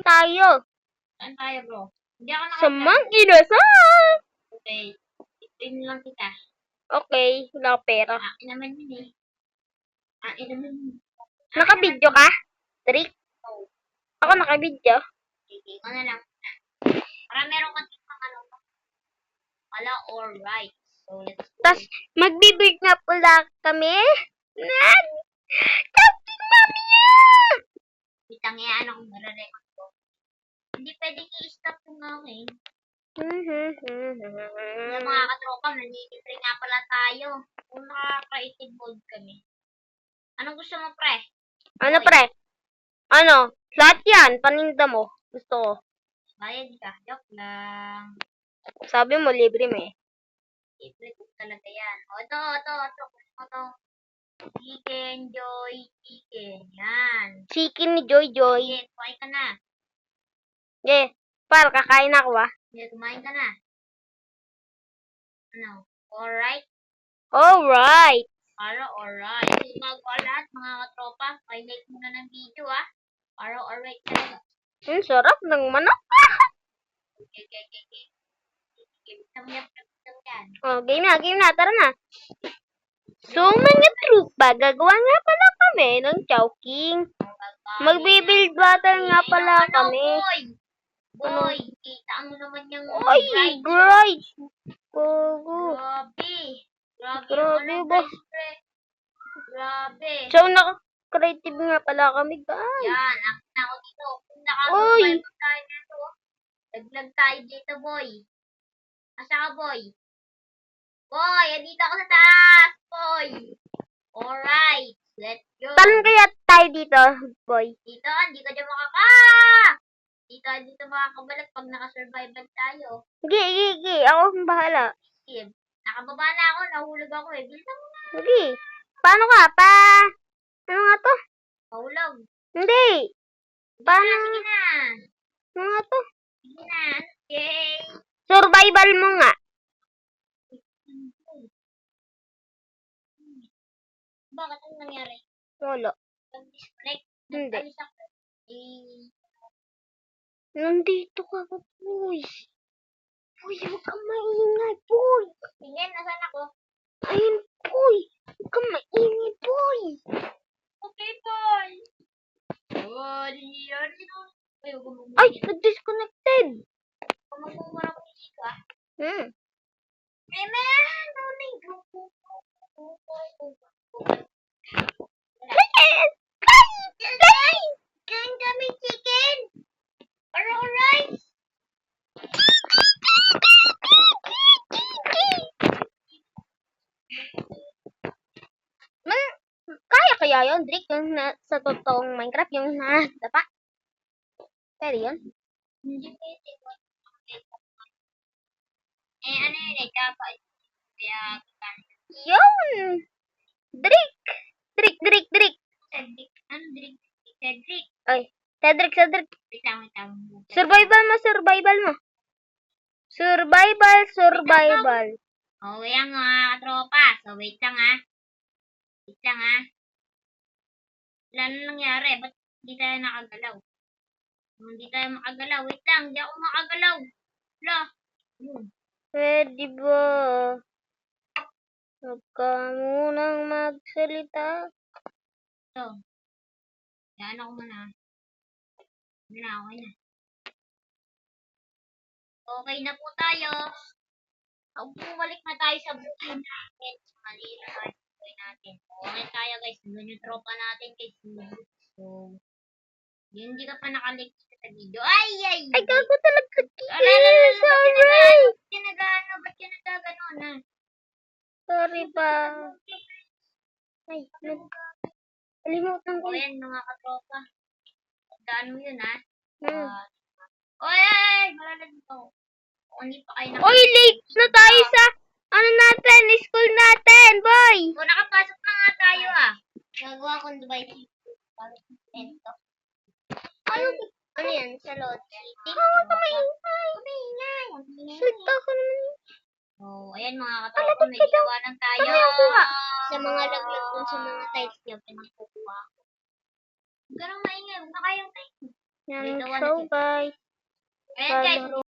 tayo. Saan tayo, bro? Hindi ako Sa nakapag. Monkey Resort. Okay. Stream lang kita. Okay, wala akong pera. Akin naman yun eh. Akin naman yun. Naka-video ka? Trick? Oh. Ako naka-video. Sige, ko na lang. Para meron ka tipang ano. Wala or right. So, let's go. Tapos, magbibig nga pala kami. Nan! Captain Mami yan! Bitang yan akong nare-record ko. Hindi pwedeng i-stop yung akin. Yung mga katropa, nanilibre nga pala tayo. Kung nakaka-creative mode kami. Anong gusto mo, pre? Ano, pre? Ano? Lahat yan, paninda mo. Gusto ko. Bayad ka. Joke lang. Sabi mo, libre mo eh. Libre ko talaga yan. O, ito. Ito. Chicken, Joy, chicken. Yan. Chicken ni Joy Joy. Sige, kumain ka na. Yeah. Par, kakain ako ah. Sige, kumain ka na. Ano? Alright? Alright. Para alright. Bago lahat, mga katropa, like muna ng video ah. Para alright talaga. Sarap ng manok. Okay. Samyap yan. Oh, game na. Tara na. So, mga trupa, gagawa nga pala kami ng Chowking. Magbibuild battle nga pala kami. Boy, kita mo naman yung Oy, guys. Gogo. Grabe, ba? Grabe. So, naka-creative nga pala kami, guys. Yan, akin na ako dito. Kung Oy. nakasurvive tayo dito, laglag tayo dito, boy. Asa ka, boy? Boy, andito ako sa taas, boy. Alright, let's go. Talon kaya tayo dito, boy. Dito, hindi ka dyan dito makakabalat pag nakasurvival tayo. Sige. Ako ang bahala. Sige, nakababa na ako, nahulog ako eh. Bilisan mo na. Sige. Paano ka? Ano nga to? Nahulog. Hindi. Paano? Sige na. Ano nga to? Sige na. Yay. Survival mo nga. Bakit ang nangyari? Wala. Nag-disconnect. Hindi. Nag-alis ako. Eh, Nandito ka, boy. Boy, huwag kang maingay, boy. tingin, nasan ako? Ayun, boy. Huwag kang maingay, boy. Okay, boy. Oh, yan. Ay, nag-disconnected. Kumagumura ko dito ah. Hmm. Man, no need. Ang dami chicken. Alright. Kaya yun, Drake, yung sa totoong Minecraft, yung nadapa. Pwede yun? Hindi pwede. Ano yun eh, dapat. Kaya, Yun! Drake! Drake! Cedric. Ano, Cedric? Cedric. Ay, Cedric. Wait lang. Survival mo. Survival. Oh, yan mga katropa. So, wait lang ah. Wala na nangyari. Ba't hindi tayo nakagalaw? Hindi tayo makagalaw. Wait lang, hindi ako makagalaw. Wala. Pwede ba? Huwag ka munang magsalita. So, yan ako muna. Okay na. Okay na po tayo. Bumalik na tayo sa buhay natin. Mali na tayo sa buhay natin. Okay tayo guys. Doon yung tropa natin kay Suzy. So, yun, hindi ka pa nakalik sa video. Ay! Ay, gago talaga. Sorry. Ba't ka nagagano na? Sorry pa. Ay, nalimutan ko. O yan mga katropa. Pagdaan mo yun ha. Hmm. Malalag ito. Hindi pa kayo Oy, late na tayo sa school natin, boy. O, nakapasok na nga tayo ah. Gagawa kong device. Ano yan? Sa load city? Maingay. Salita ko naman. Oh, ayan mga katropa, may ginawa lang tayo. Sa mga laglag dun sa mga tiles niya, pinagkukuha ko. Ganang maingay, huwag na kayong tayo. Yan, Dito, so guys. Ayan guys, Follow.